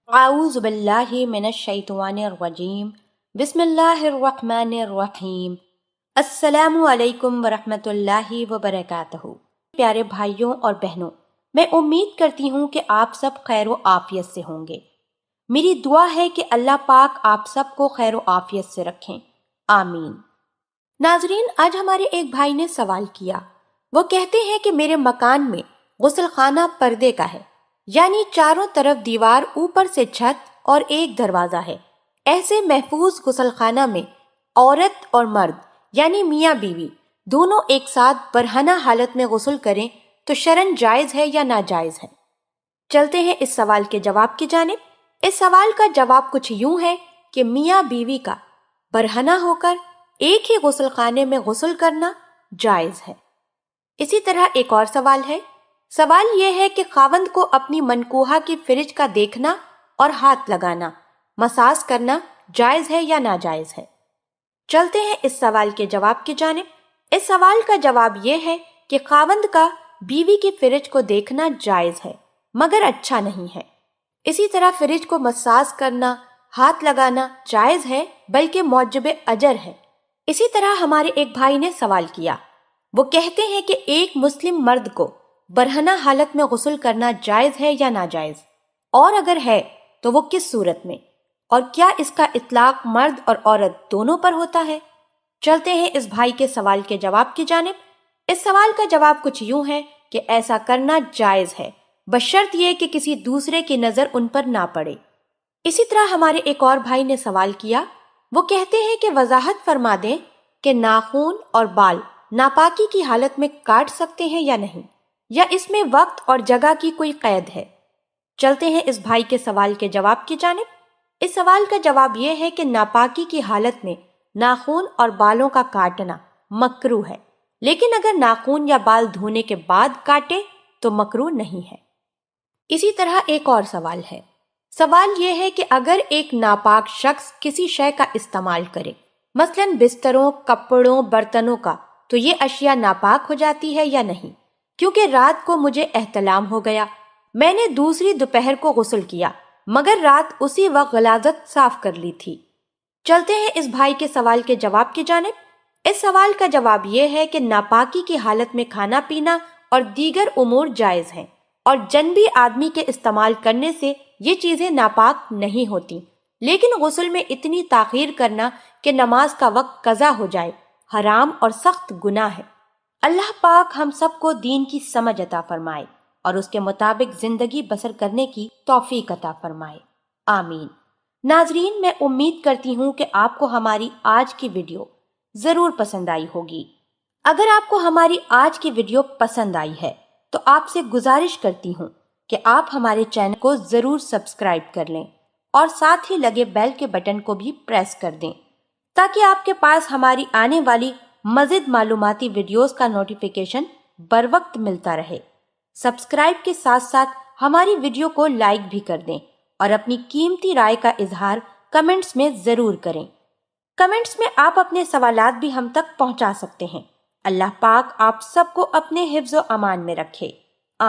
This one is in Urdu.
اعوذ باللہ من الشیطان الرجیم بسم اللہ الرحمن الرحیم السلام علیکم ورحمۃ اللہ وبرکاتہ۔ پیارے بھائیوں اور بہنوں، میں امید کرتی ہوں کہ آپ سب خیر و عافیت سے ہوں گے۔ میری دعا ہے کہ اللہ پاک آپ سب کو خیر و عافیت سے رکھیں، آمین۔ ناظرین، آج ہمارے ایک بھائی نے سوال کیا۔ وہ کہتے ہیں کہ میرے مکان میں غسل خانہ پردے کا ہے، یعنی چاروں طرف دیوار، اوپر سے چھت اور ایک دروازہ ہے۔ ایسے محفوظ غسل خانہ میں عورت اور مرد یعنی میاں بیوی دونوں ایک ساتھ برہنہ حالت میں غسل کریں تو شرعاً جائز ہے یا ناجائز ہے؟ چلتے ہیں اس سوال کے جواب کی جانب۔ اس سوال کا جواب کچھ یوں ہے کہ میاں بیوی کا برہنہ ہو کر ایک ہی غسل خانے میں غسل کرنا جائز ہے۔ اسی طرح ایک اور سوال ہے۔ سوال یہ ہے کہ خاوند کو اپنی منکوحہ کی فرج کا دیکھنا اور ہاتھ لگانا، مساج کرنا جائز ہے یا ناجائز ہے؟ چلتے ہیں اس سوال کے جواب کی جانب۔ اس سوال کا جواب یہ ہے کہ خاوند کا بیوی کی فرج کو دیکھنا جائز ہے، مگر اچھا نہیں ہے۔ اسی طرح فرج کو مساج کرنا، ہاتھ لگانا جائز ہے، بلکہ موجب اجر ہے۔ اسی طرح ہمارے ایک بھائی نے سوال کیا۔ وہ کہتے ہیں کہ ایک مسلم مرد کو برہنہ حالت میں غسل کرنا جائز ہے یا ناجائز، اور اگر ہے تو وہ کس صورت میں، اور کیا اس کا اطلاق مرد اور عورت دونوں پر ہوتا ہے؟ چلتے ہیں اس بھائی کے سوال کے جواب کی جانب۔ اس سوال کا جواب کچھ یوں ہے کہ ایسا کرنا جائز ہے، بشرط یہ کہ کسی دوسرے کی نظر ان پر نہ پڑے۔ اسی طرح ہمارے ایک اور بھائی نے سوال کیا۔ وہ کہتے ہیں کہ وضاحت فرما دیں کہ ناخن اور بال ناپاکی کی حالت میں کاٹ سکتے ہیں یا نہیں، یا اس میں وقت اور جگہ کی کوئی قید ہے؟ چلتے ہیں اس بھائی کے سوال کے جواب کی جانب۔ اس سوال کا جواب یہ ہے کہ ناپاکی کی حالت میں ناخن اور بالوں کا کاٹنا مکروہ ہے، لیکن اگر ناخن یا بال دھونے کے بعد کاٹے تو مکروہ نہیں ہے۔ اسی طرح ایک اور سوال ہے۔ سوال یہ ہے کہ اگر ایک ناپاک شخص کسی شے کا استعمال کرے، مثلاً بستروں، کپڑوں، برتنوں کا، تو یہ اشیاء ناپاک ہو جاتی ہے یا نہیں؟ کیونکہ رات کو مجھے احتلام ہو گیا، میں نے دوسری دوپہر کو غسل کیا، مگر رات اسی وقت غلاظت صاف کر لی تھی۔ چلتے ہیں اس بھائی کے سوال کے جواب کی جانب۔ اس سوال کا جواب یہ ہے کہ ناپاکی کی حالت میں کھانا پینا اور دیگر امور جائز ہیں، اور جنبی آدمی کے استعمال کرنے سے یہ چیزیں ناپاک نہیں ہوتی، لیکن غسل میں اتنی تاخیر کرنا کہ نماز کا وقت قضا ہو جائے حرام اور سخت گناہ ہے۔ اللہ پاک ہم سب کو دین کی سمجھ عطا فرمائے اور اس کے مطابق زندگی بسر کرنے کی توفیق عطا فرمائے، آمین۔ ناظرین، میں امید کرتی ہوں کہ آپ کو ہماری آج کی ویڈیو ضرور پسند آئی ہوگی۔ اگر آپ کو ہماری آج کی ویڈیو پسند آئی ہے تو آپ سے گزارش کرتی ہوں کہ آپ ہمارے چینل کو ضرور سبسکرائب کر لیں اور ساتھ ہی لگے بیل کے بٹن کو بھی پریس کر دیں تاکہ آپ کے پاس ہماری آنے والی مزید معلوماتی ویڈیوز کا نوٹیفیکیشن بر وقت ملتا رہے۔ سبسکرائب کے ساتھ ساتھ ہماری ویڈیو کو لائک بھی کر دیں اور اپنی قیمتی رائے کا اظہار کمنٹس میں ضرور کریں۔ کمنٹس میں آپ اپنے سوالات بھی ہم تک پہنچا سکتے ہیں۔ اللہ پاک آپ سب کو اپنے حفظ و امان میں رکھے۔